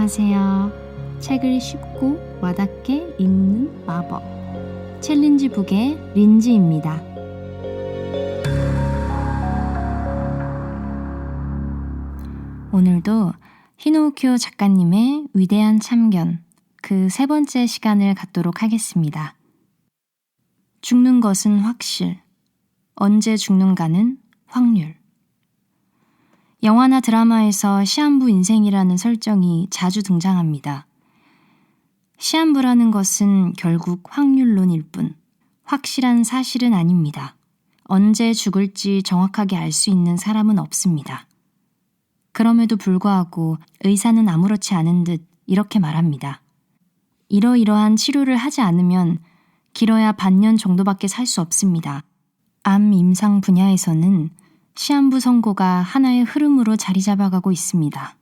안녕하세요. 책을 쉽고 와닿게 읽는 마법 챌린지 북의 린지입니다. 오늘도 히노키오 작가님의 위대한 참견 그 세 번째 시간을 갖도록 하겠습니다. 죽는 것은 확실, 언제 죽는가는 확률. 영화나 드라마에서 시한부 인생이라는 설정이 자주 등장합니다. 시한부라는 것은 결국 확률론일 뿐 확실한 사실은 아닙니다. 언제 죽을지 정확하게 알 수 있는 사람은 없습니다. 그럼에도 불구하고 의사는 아무렇지 않은 듯 이렇게 말합니다. 이러이러한 치료를 하지 않으면 길어야 반년 정도밖에 살 수 없습니다. 암 임상 분야에서는 시한부 선고가 하나의 흐름으로 자리 잡아가고 있습니다.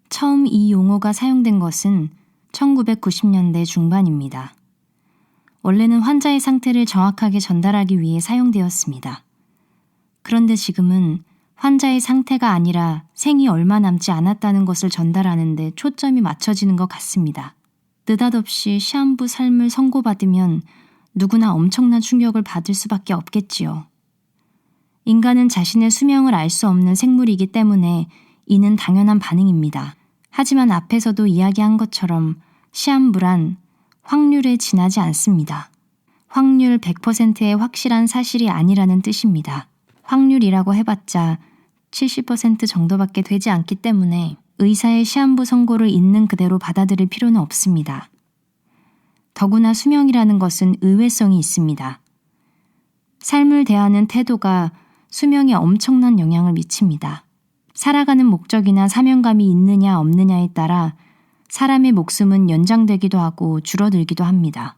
처음 이 용어가 사용된 것은 1990년대 중반입니다. 원래는 환자의 상태를 정확하게 전달하기 위해 사용되었습니다. 그런데 지금은 환자의 상태가 아니라 생이 얼마 남지 않았다는 것을 전달하는 데 초점이 맞춰지는 것 같습니다. 느닷없이 시한부 삶을 선고받으면 누구나 엄청난 충격을 받을 수밖에 없겠지요. 인간은 자신의 수명을 알 수 없는 생물이기 때문에 이는 당연한 반응입니다. 하지만 앞에서도 이야기한 것처럼 시한부란 확률에 지나지 않습니다. 확률 100%의 확실한 사실이 아니라는 뜻입니다. 확률이라고 해봤자 70% 정도밖에 되지 않기 때문에 의사의 시한부 선고를 있는 그대로 받아들일 필요는 없습니다. 더구나 수명이라는 것은 의외성이 있습니다. 삶을 대하는 태도가 수명에 엄청난 영향을 미칩니다. 살아가는 목적이나 사명감이 있느냐 없느냐에 따라 사람의 목숨은 연장되기도 하고 줄어들기도 합니다.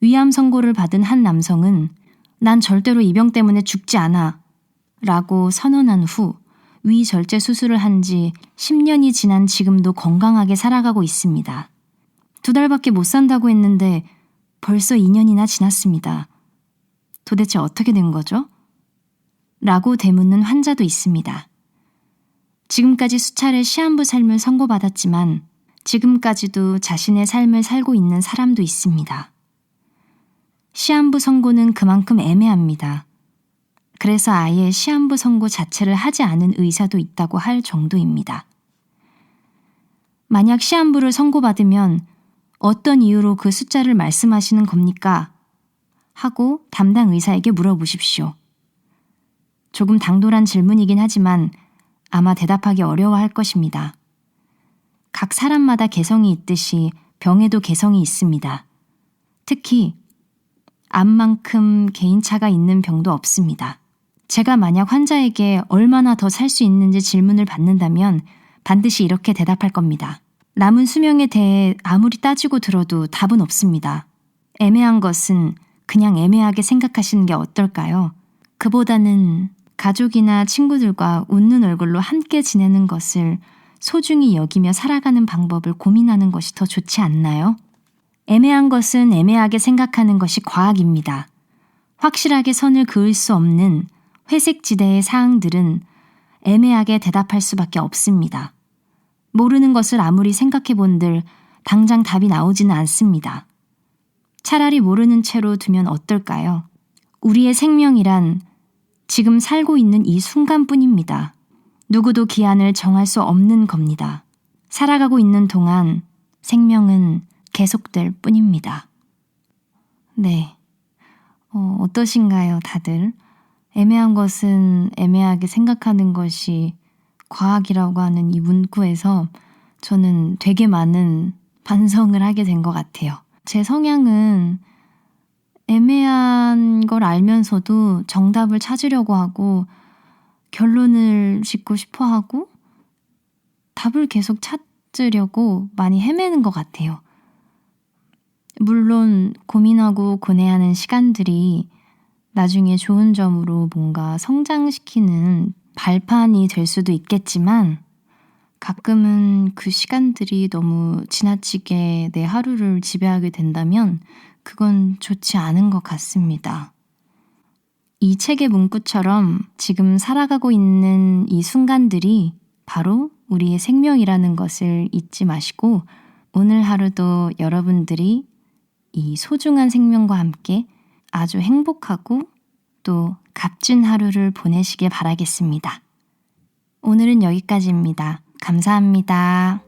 위암 선고를 받은 한 남성은 난 절대로 이 병 때문에 죽지 않아 라고 선언한 후 위절제 수술을 한 지 10년이 지난 지금도 건강하게 살아가고 있습니다. 2달밖에 못 산다고 했는데 벌써 2년이나 지났습니다. 도대체 어떻게 된 거죠? 라고 되묻는 환자도 있습니다. 지금까지 수차례 시한부 삶을 선고받았지만 지금까지도 자신의 삶을 살고 있는 사람도 있습니다. 시한부 선고는 그만큼 애매합니다. 그래서 아예 시한부 선고 자체를 하지 않은 의사도 있다고 할 정도입니다. 만약 시한부를 선고받으면 어떤 이유로 그 숫자를 말씀하시는 겁니까? 하고 담당 의사에게 물어보십시오. 조금 당돌한 질문이긴 하지만 아마 대답하기 어려워할 것입니다. 각 사람마다 개성이 있듯이 병에도 개성이 있습니다. 특히 암만큼 개인차가 있는 병도 없습니다. 제가 만약 환자에게 얼마나 더 살 수 있는지 질문을 받는다면 반드시 이렇게 대답할 겁니다. 남은 수명에 대해 아무리 따지고 들어도 답은 없습니다. 애매한 것은 그냥 애매하게 생각하시는 게 어떨까요? 그보다는 가족이나 친구들과 웃는 얼굴로 함께 지내는 것을 소중히 여기며 살아가는 방법을 고민하는 것이 더 좋지 않나요? 애매한 것은 애매하게 생각하는 것이 과학입니다. 확실하게 선을 그을 수 없는 회색 지대의 사항들은 애매하게 대답할 수밖에 없습니다. 모르는 것을 아무리 생각해 본들 당장 답이 나오지는 않습니다. 차라리 모르는 채로 두면 어떨까요? 우리의 생명이란 지금 살고 있는 이 순간뿐입니다. 누구도 기한을 정할 수 없는 겁니다. 살아가고 있는 동안 생명은 계속될 뿐입니다. 네, 어떠신가요, 다들? 애매한 것은 애매하게 생각하는 것이 과학이라고 하는 이 문구에서 저는 되게 많은 반성을 하게 된 것 같아요. 제 성향은 애매한 걸 알면서도 정답을 찾으려고 하고 결론을 짓고 싶어 하고 답을 계속 찾으려고 많이 헤매는 것 같아요. 물론 고민하고 고뇌하는 시간들이 나중에 좋은 점으로 뭔가 성장시키는 발판이 될 수도 있겠지만 가끔은 그 시간들이 너무 지나치게 내 하루를 지배하게 된다면 그건 좋지 않은 것 같습니다. 이 책의 문구처럼 지금 살아가고 있는 이 순간들이 바로 우리의 생명이라는 것을 잊지 마시고 오늘 하루도 여러분들이 이 소중한 생명과 함께 아주 행복하고 또 값진 하루를 보내시길 바라겠습니다. 오늘은 여기까지입니다. 감사합니다.